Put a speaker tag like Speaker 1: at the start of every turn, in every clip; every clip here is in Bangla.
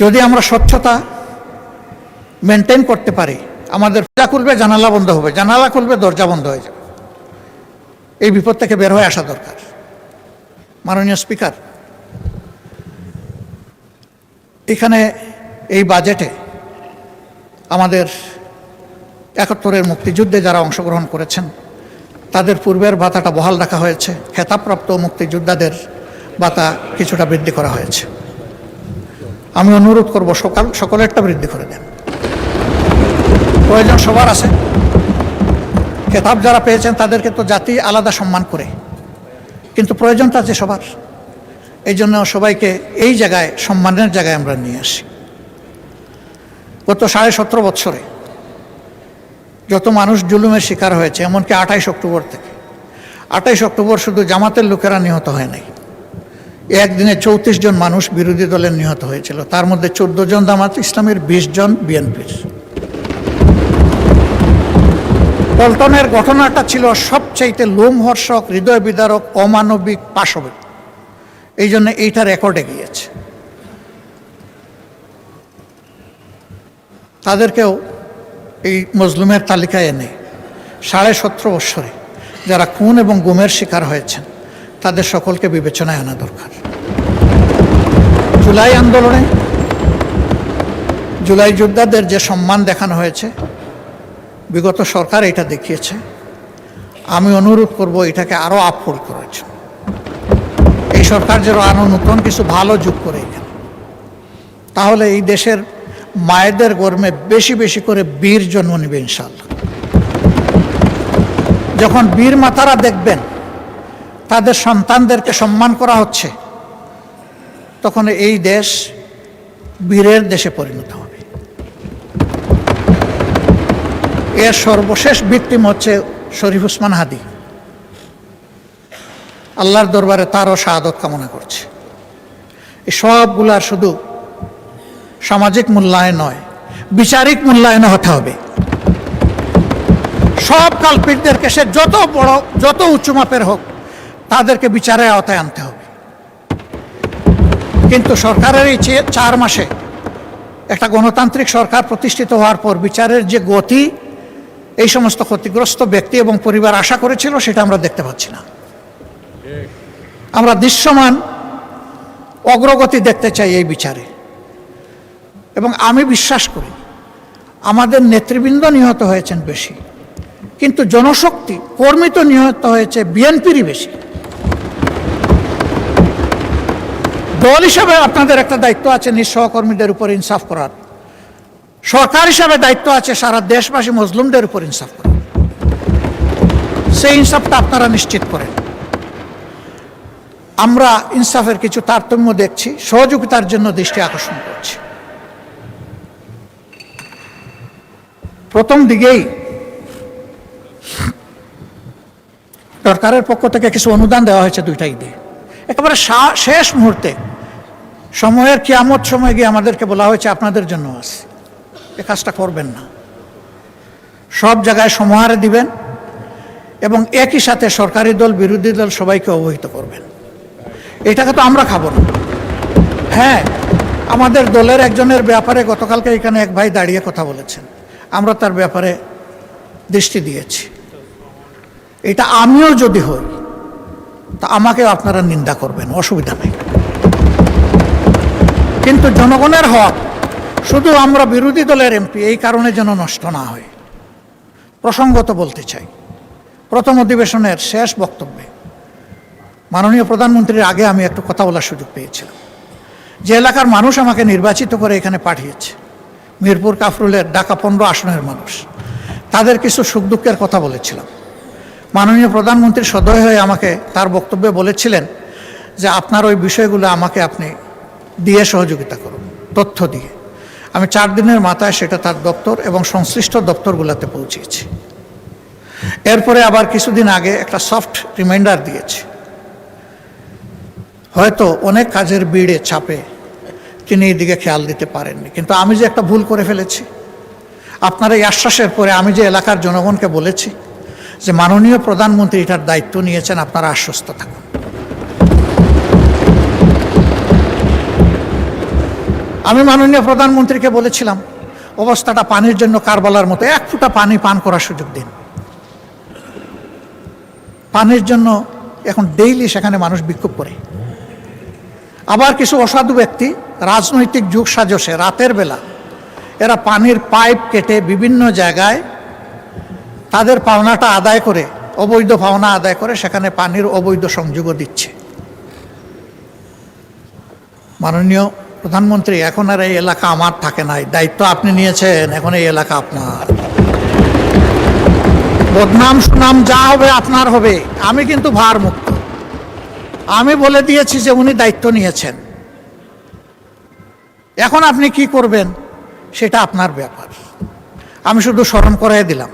Speaker 1: যদি আমরা স্বচ্ছতা মেনটেন করতে পারি, আমাদের দরজা খুলবে জানালা বন্ধ হবে, জানালা খুলবে দরজা বন্ধ হয়ে যাবে। এই বিপদ থেকে বের হয়ে আসা দরকার। মাননীয় স্পিকার, এখানে এই বাজেটে আমাদের ৭১-এর মুক্তিযুদ্ধে যারা অংশগ্রহণ করেছেন তাদের পূর্বের ভাতাটা বহাল রাখা হয়েছে। খেতাবপ্রাপ্ত মুক্তিযোদ্ধাদের ভাতা কিছুটা বৃদ্ধি করা হয়েছে। আমি অনুরোধ করব সকলেরটা বৃদ্ধি করে দেন। প্রয়োজন সবার আছে। খেতাব যারা পেয়েছেন তাদেরকে তো জাতি আলাদা সম্মান করে, কিন্তু প্রয়োজনটা আছে সবার। এই জন্য সবাইকে এই জায়গায় সম্মানের জায়গায় আমরা নিয়ে আসি। গত 17.5 বছরে যত মানুষ জুলুমের শিকার হয়েছে, এমনকি 28 অক্টোবর থেকে, 28 অক্টোবর শুধু জামাতের লোকেরা নিহত হয় নাই, একদিনে 34 জন মানুষ বিরোধী দলের নিহত হয়েছিল। তার মধ্যে 14 জন জামাত ইসলামের, 20 জন বিএনপির। পল্টনের ঘটনাটা ছিল সবচাইতে লোমহর্ষক, হৃদয় বিদারক, অমানবিক, পাশবিক। এই জন্য এইটা রেকর্ডে গিয়েছে। তাদেরকেও এই মজলুমের তালিকায় এনে 17.5 বছরে যারা খুন এবং গুমের শিকার হয়েছেন তাদের সকলকে বিবেচনায় আনা দরকার। জুলাই আন্দোলনে জুলাই যোদ্ধাদের যে সম্মান দেখানো হয়েছে, বিগত সরকার এটা দেখিয়েছে। আমি অনুরোধ করব এটাকে আরও আপফোল্ড করার জন্য। এই সরকার যেন আরও নতুন কিছু ভালো যোগ করে এখানে, তাহলে এই দেশের মায়েদের গর্মে বেশি বেশি করে বীর জন্ম নেবে ইনশাআল্লাহ। যখন বীর মাতারা দেখবেন তাদের সন্তানদেরকে সম্মান করা হচ্ছে, তখন এই দেশ বীরের দেশে পরিণত হবে। এর সর্বশেষ ভিকটিম হচ্ছে শরীফ ওসমান হাদি। আল্লাহর দরবারে তারও শাহাদত কামনা করছে। এই সবগুলার শুধু সামাজিক মূল্যায়ন নয়, বিচারিক মূল্যায়ন হতে হবে। সব কালপিটদেরকে, সে যত বড় যত উঁচু মাপের হোক, তাদেরকে বিচারের আওতায় আনতে হবে। কিন্তু সরকারের এই 4 মাসে একটা গণতান্ত্রিক সরকার প্রতিষ্ঠিত হওয়ার পর বিচারের যে গতি এই সমস্ত ক্ষতিগ্রস্ত ব্যক্তি এবং পরিবার আশা করেছিল, সেটা আমরা দেখতে পাচ্ছি না। আমরা দৃশ্যমান অগ্রগতি দেখতে চাই এই বিচারে। এবং আমি বিশ্বাস করি আমাদের নেতৃবৃন্দ নিহত হয়েছেন বেশি, কিন্তু জনশক্তি, কর্মী তো নিহত হয়েছে বিএনপিরই বেশি। দল হিসাবে আপনাদের একটা দায়িত্ব আছে নিঃসহকর্মীদের উপর ইনসাফ করার। সরকার হিসাবে দায়িত্ব আছে সারা দেশবাসী মজলুমদের উপর ইনসাফ করার। সেই ইনসাফটা আপনারা নিশ্চিত করেন। আমরা ইনসাফের কিছু তারতম্য দেখছি, সহযোগিতার জন্য দৃষ্টি আকর্ষণ করছি। প্রথম দিকেই সরকারের পক্ষ থেকে কিছু অনুদান দেওয়া হয়েছে 2টা ঈদে। একেবারে শেষ মুহূর্তে সময়ের কিয়ামত সময় গিয়ে আমাদেরকে বলা হয়েছে আপনাদের জন্য আছে। এ কাজটা করবেন না। সব জায়গায় সমাহারে দিবেন এবং একই সাথে সরকারি দল, বিরোধী দল সবাইকে অবহিত করবেন। এটাকে তো আমরা খাবো না। হ্যাঁ, আমাদের দলের একজনের ব্যাপারে গতকালকে এখানে এক ভাই দাঁড়িয়ে কথা বলেছেন, আমরা তার ব্যাপারে দৃষ্টি দিয়েছি। এটা আমিও যদি হই তা আমাকে আপনারা নিন্দা করবেন, অসুবিধা নেই। কিন্তু জনগণের হক শুধু আমরা বিরোধী দলের এমপি এই কারণে যেন নষ্ট না হয়। প্রসঙ্গত বলতে চাই, প্রথম অধিবেশনের শেষ বক্তব্যে মাননীয় প্রধানমন্ত্রীর আগে আমি একটু কথা বলার সুযোগ পেয়েছিলাম। যে এলাকার মানুষ আমাকে নির্বাচিত করে এখানে পাঠিয়েছে, মিরপুর কাফরুলের ঢাকা 15 আসনের মানুষ, তাদের কিছু সুখ দুঃখের কথা বলেছিলাম। মাননীয় প্রধানমন্ত্রী সদয় হয়ে আমাকে তার বক্তব্যে বলেছিলেন যে আপনার ওই বিষয়গুলো আমাকে আপনি দিয়ে সহযোগিতা করুন, তথ্য দিয়ে। আমি 4 দিনের মাথায় সেটা তার দপ্তর এবং সংশ্লিষ্ট দপ্তরগুলোতে পৌঁছেছি। এরপরে আবার কিছুদিন আগে একটা সফট রিমাইন্ডার দিয়েছি। হয়তো অনেক কাজের ভিড়ে চাপে তিনি এদিকে খেয়াল দিতে পারেননি, কিন্তু আমি যে একটা ভুল করে ফেলেছি, আপনার এই আশ্বাসের পরে আমি যে এলাকার জনগণকে বলেছি যে মাননীয় প্রধানমন্ত্রী এটার দায়িত্ব নিয়েছেন, আপনারা আশ্বস্ত থাকুন। আমি মাননীয় প্রধানমন্ত্রীকে বলেছিলাম, অবস্থাটা পানির জন্য কারবালার মতো, এক ফোঁটা পানি পান করার সুযোগ দিন। পানির জন্য এখন ডেইলি সেখানে মানুষ বিক্ষোভ করে। আবার কিছু অসাধু ব্যক্তি রাজনৈতিক যুগ সাজসে রাতের বেলা এরা পানির পাইপ কেটে বিভিন্ন জায়গায় তাদের পাওনাটা আদায় করে, অবৈধ পাওনা আদায় করে সেখানে পানির অবৈধ সংযোগও দিচ্ছে। মাননীয় প্রধানমন্ত্রী, এখন আর এই এলাকা আমার থাকে নাই, দায়িত্ব আপনি নিয়েছেন, এখন এই এলাকা আপনার। বদনাম সুনাম যা হবে আপনার হবে, আমি কিন্তু ভার মুক্ত। আমি বলে দিয়েছি যে উনি দায়িত্ব নিয়েছেন, এখন আপনি কি করবেন সেটা আপনার ব্যাপার। আমি শুধু স্মরণ করাই দিলাম,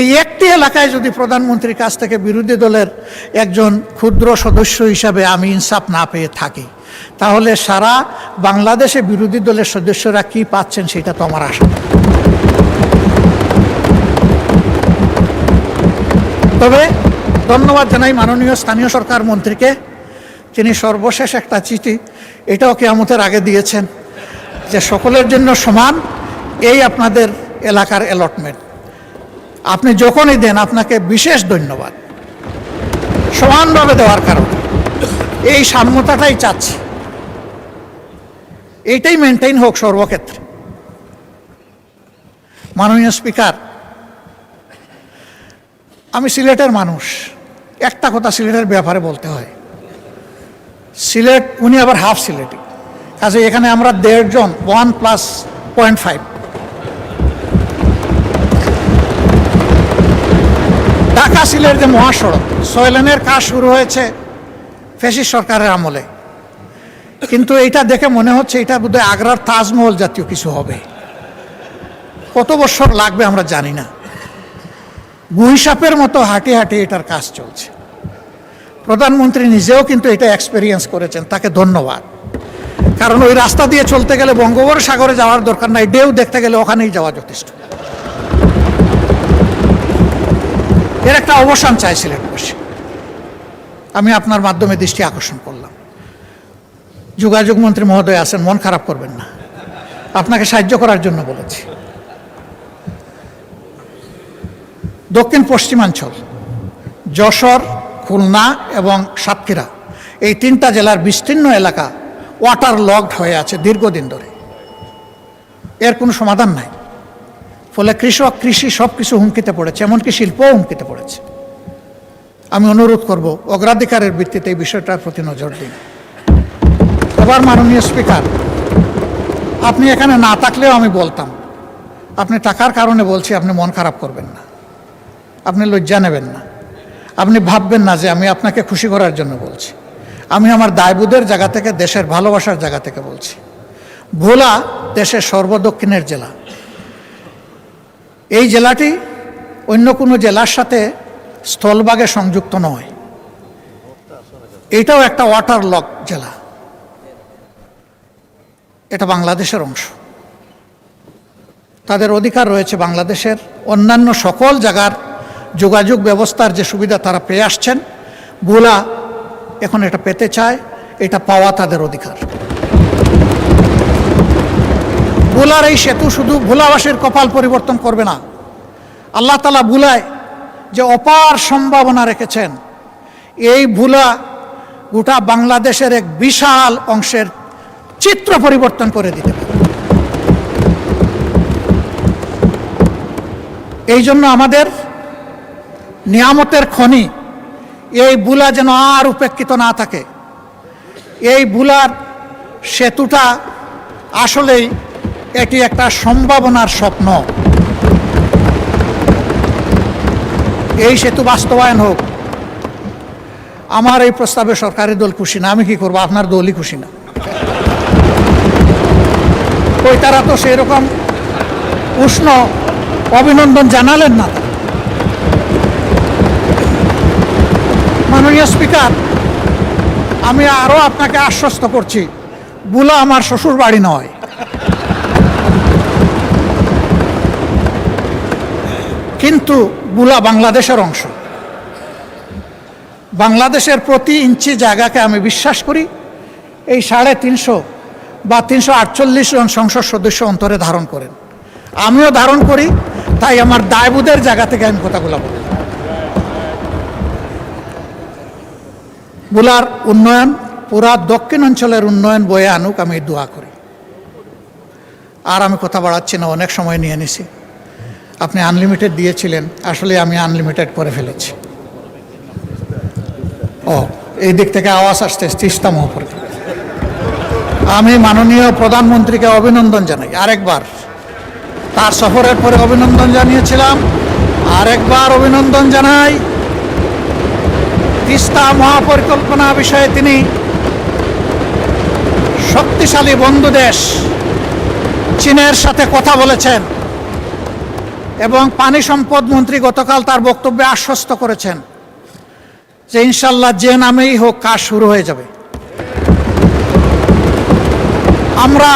Speaker 1: এই একটি এলাকায় যদি প্রধানমন্ত্রীর কাছ থেকে বিরোধী দলের একজন ক্ষুদ্র সদস্য হিসাবে আমি ইনসাফ না পেয়ে থাকি, তাহলে সারা বাংলাদেশে বিরোধী দলের সদস্যরা কি পাচ্ছেন সেটা তো আমার আশা। তবে ধন্যবাদ জানাই মাননীয় স্থানীয় সরকার মন্ত্রীকে, তিনি সর্বশেষ একটা চিঠি এটাও কিয়ামতের আগে দিয়েছেন যে সকলের জন্য সমান, এই আপনাদের এলাকার অ্যালটমেন্ট আপনি যখনই দেন আপনাকে বিশেষ ধন্যবাদ, সমানভাবে দেওয়ার কারণে। এই সাম্যতাটাই চাচ্ছি, এইটাই মেনটেইন হোক সর্বক্ষেত্রে। মাননীয় স্পিকার, আমি সিলেটের মানুষ, একটা কথা সিলেটের ব্যাপারে বলতে হয়। সিলেট, উনি আবার হাফ সিলেটি, কাজে এখানে আমরা 1.5 জন, 1+0.5। ঢাকা সিলেট যে মহাসড়ক 6 লেনের কাজ শুরু হয়েছে ফ্যাসিস্ট সরকারের আমলে, কিন্তু এইটা দেখে মনে হচ্ছে এটা বোধহয় আগ্রার তাজমহল জাতীয় কিছু হবে। কত বছর লাগবে আমরা জানি না। গুইসাপের মতো হাঁটি হাঁটি এটার কাজ চলছে। প্রধানমন্ত্রী নিজেও কিন্তু এটা এক্সপেরিয়েন্স করেছেন, তাকে ধন্যবাদ। কারণ ওই রাস্তা দিয়ে চলতে গেলে বঙ্গোপসাগরে যাওয়ার দরকার নাই, ঢেউ দেখতে গেলে ওখানেই যাওয়া যথেষ্ট। এর একটা অবসান চাই সিলেটবাসী। আমি আপনার মাধ্যমে দৃষ্টি আকর্ষণ করলাম। যোগাযোগ মন্ত্রী মহোদয় আছেন, মন খারাপ করবেন না, আপনাকে সাহায্য করার জন্য বলেছি। দক্ষিণ পশ্চিমাঞ্চল যশোর, খুলনা এবং সাতক্ষীরা, এই 3টা জেলার বিস্তীর্ণ এলাকা ওয়াটার লগড হয়ে আছে দীর্ঘদিন ধরে, এর কোনো সমাধান নাই। ফলে কৃষক, কৃষি সব কিছু হুমকিতে পড়েছে, এমনকি শিল্পও হুমকিতে পড়েছে। আমি অনুরোধ করব অগ্রাধিকারের ভিত্তিতে এই বিষয়টার প্রতি নজর দিন। এবার মাননীয় স্পিকার, আপনি এখানে না থাকলেও আমি বলতাম, আপনি টাকার কারণে বলছি, আপনি মন খারাপ করবেন না, আপনি লজ্জা নেবেন না, আপনি ভাববেন না যে আমি আপনাকে খুশি করার জন্য বলছি। আমি আমার দায়বোধের জায়গা থেকে, দেশের ভালোবাসার জায়গা থেকে বলছি। ভোলা দেশের সর্বদক্ষিণের জেলা। এই জেলাটি অন্য কোনো জেলার সাথে স্থলভাগে সংযুক্ত নয়, এটাও একটা ওয়াটার লক জেলা, এটা বাংলাদেশের অংশ। তাদের অধিকার রয়েছে বাংলাদেশের অন্যান্য সকল জায়গার যোগাযোগ ব্যবস্থার যে সুবিধা তারা পেয়ে আসছেন, ভোলা এখন এটা পেতে চায়, এটা পাওয়া তাদের অধিকার। ভোলার এই সেতু শুধু ভোলাবাসীর কপাল পরিবর্তন করবে না, আল্লাহ তাআলা ভোলায় যে অপার সম্ভাবনা রেখেছেন, এই ভোলা গোটা বাংলাদেশের এক বিশাল অংশের চিত্র পরিবর্তন করে দিতে পারে। এই জন্য আমাদের নিয়ামতের খনি এই ভোলা যেন আর উপেক্ষিত না থাকে। এই ভোলার সেতুটা আসলেই এটি একটা সম্ভাবনার স্বপ্ন। এই সেতু বাস্তবায়ন হোক। আমার এই প্রস্তাবে সরকারি দল খুশি না, আমি কি করবো, আপনার দলই খুশি না। ওই তারা তো সেই রকম উষ্ণ অভিনন্দন জানালেন না। মাননীয় স্পিকার, আমি আরো আপনাকে আশ্বস্ত করছি, ভোলা আমার শ্বশুর বাড়ি নয়। কিন্তু ভোলা বাংলাদেশের অংশ। বাংলাদেশের প্রতি ইঞ্চি জায়গাকে আমি বিশ্বাস করি এই 350 বা 348 জন সংসদ সদস্য অন্তরে ধারণ করেন। আমিও ধারণ করি, তাই আমার দায়বোধের জায়গা থেকে আমি কথাগুলো বলি। বুলার উন্নয়ন, পুরা দক্ষিণ অঞ্চলের উন্নয়ন বয়ে আনুক, আমি দোয়া করি। আর আমি কথা বাড়াচ্ছি না, অনেক সময় নিয়ে নিছি। আপনি আনলিমিটেড দিয়েছিলেন, আসলে আমি আনলিমিটেড করে ফেলেছি। ও, এই দিক থেকে আওয়াজ আসছে তিস্তা মহাপরিকল্পনা। আমি মাননীয় প্রধানমন্ত্রীকে অভিনন্দন জানাই আরেকবার। তার সফরের পরে অভিনন্দন জানিয়েছিলাম, আরেকবার অভিনন্দন জানাই। তিস্তা মহাপরিকল্পনা বিষয়ে তিনি শক্তিশালী বন্ধু দেশ চীনের সাথে কথা বলেছেন এবং পানি সম্পদ মন্ত্রী গতকাল তার বক্তব্যে আশ্বস্ত করেছেন যে ইনশাল্লাহ যে নামেই হোক কাজ শুরু হয়ে যাবে। আমরা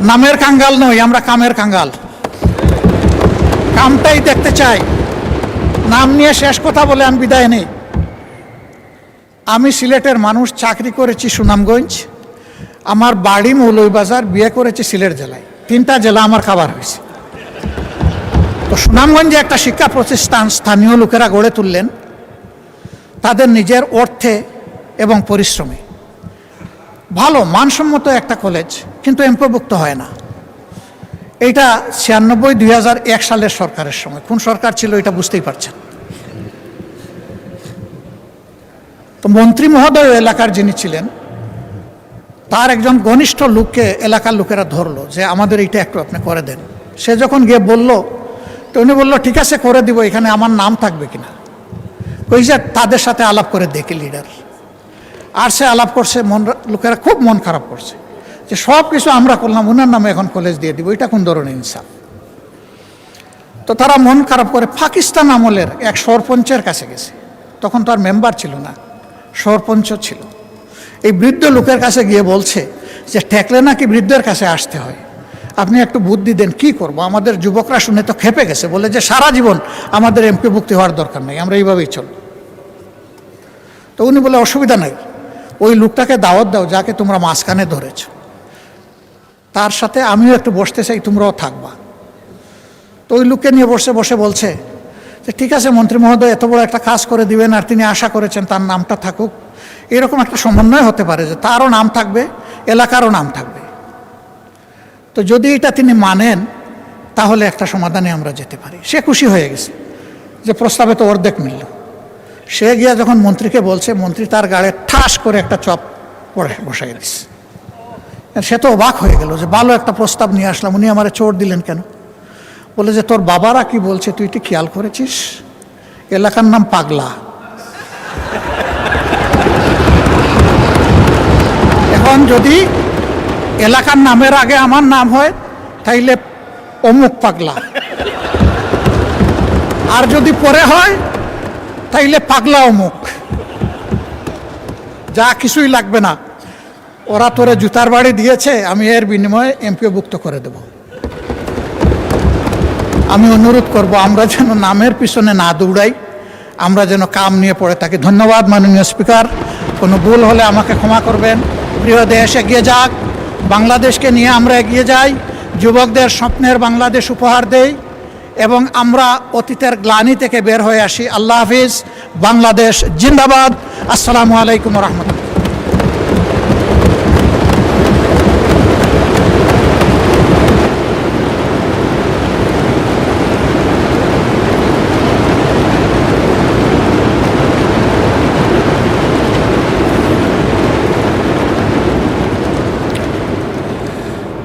Speaker 1: নামের কাঙ্গাল নই, আমরা কামের কাঙ্গাল। কামটাই দেখতে চাই। নাম নিয়ে শেষ কথা বলে আমি বিদায় নেই। আমি সিলেটের মানুষ, চাকরি করেছি সুনামগঞ্জ, আমার বাড়ি মৌলভীবাজার, বিয়ে করেছি সিলেট জেলায়। 3টা জেলা আমার খাবার হয়েছে। তো সুনামগঞ্জে একটা শিক্ষা প্রতিষ্ঠান স্থানীয় লোকেরা গড়ে তুললেন তাদের নিজের অর্থে এবং পরিশ্রমে। ভালো মানসম্মত একটা কলেজ, কিন্তু এমপিওভুক্ত হয় না। এইটা 96-2001 সালের সরকারের সময়। কোন সরকার ছিল এটা বুঝতেই পারছেন। তো মন্ত্রী মহোদয় এলাকার যিনি ছিলেন, তার একজন ঘনিষ্ঠ লোককে এলাকার লোকেরা ধরলো যে আমাদের এইটা একটু আপনি করে দেন। সে যখন গিয়ে বলল, তো উনি বললো ঠিক আছে করে দিব, এখানে আমার নাম থাকবে কিনা। ওই যে তাদের সাথে আলাপ করে দেখি লিডার, আর সে আলাপ করছে, লোকেরা খুব মন খারাপ করছে যে সব কিছু আমরা করলাম, ওনার নামে এখন কলেজ দিয়ে দিব, এটা কোন ধরনের ইনসাফ। তো তারা মন খারাপ করে পাকিস্তান আমলের এক সরপঞ্চের কাছে গেছে। তখন তো আর মেম্বার ছিল না, সরপঞ্চ ছিল। এই বৃদ্ধ লোকের কাছে গিয়ে বলছে যে ঠেকলে নাকি বৃদ্ধের কাছে আসতে হয়, আপনি একটু বুদ্ধি দেন, কি করব। আমাদের যুবকরা শুনে তো খেপে গেছে, বলে যে সারা জীবন আমাদের এমপিভুক্তি হওয়ার দরকার নেই, আমরা এইভাবেই চলব। তো উনি বলে অসুবিধা নাই, ওই লোকটাকে দাওয়াত দাও যাকে তোমরা মাঝখানে ধরেছ, তার সাথে আমিও একটু বসতে চাই, তোমরাও থাকবা। তো ওই লোককে নিয়ে বসে বলছে যে ঠিক আছে মন্ত্রী মহোদয় এত বড় একটা কাজ করে দিবেন, আর তিনি আশা করেছেন তার নামটা থাকুক। এরকম একটা সমন্বয় হতে পারে যে তারও নাম থাকবে, এলাকারও নাম থাকবে। তো যদি এটা তিনি মানেন তাহলে একটা সমাধানে আমরা যেতে পারি। সে খুশি হয়ে গেছে যে প্রস্তাবে তো অর্ধেক মিলল। সে গিয়া যখন মন্ত্রীকে বলছে, মন্ত্রী তার গাড়ে ঠাস করে একটা চপ পড়ে বসাই দিচ্ছে। সে তো অবাক হয়ে গেল যে ভালো একটা প্রস্তাব নিয়ে আসলাম, উনি আমারে চোর দিলেন কেন। বলে যে তোর বাবারা কি বলছে তুই কি খেয়াল করেছিস, এলাকার নাম পাগলা। এখন যদি এলাকার নামের আগে আমার নাম হয় তাইলে অমুক পাগলা, আর যদি পরে হয় তাইলে পাগলা অমুক। যা কিছুই লাগবে না, ওরা তোরে জুতার বাড়ি দিয়েছে, আমি এর বিনিময়ে এমপিওভুক্ত করে দেব। আমি অনুরোধ করব আমরা যেন নামের পিছনে না দৌড়াই, আমরা যেন কাম নিয়ে পড়ে থাকি। ধন্যবাদ মাননীয় স্পিকার, কোনো ভুল হলে আমাকে ক্ষমা করবেন। প্রিয় দেশ এগিয়ে যাক, বাংলাদেশকে নিয়ে আমরা এগিয়ে যাই, যুবকদের স্বপ্নের বাংলাদেশ উপহার দেই এবং আমরা অতীতের গ্লানি থেকে বের হয়ে আসি। আল্লাহ হাফিজ, বাংলাদেশ জিন্দাবাদ। আসসালামু আলাইকুম রহমতুল্লাহ।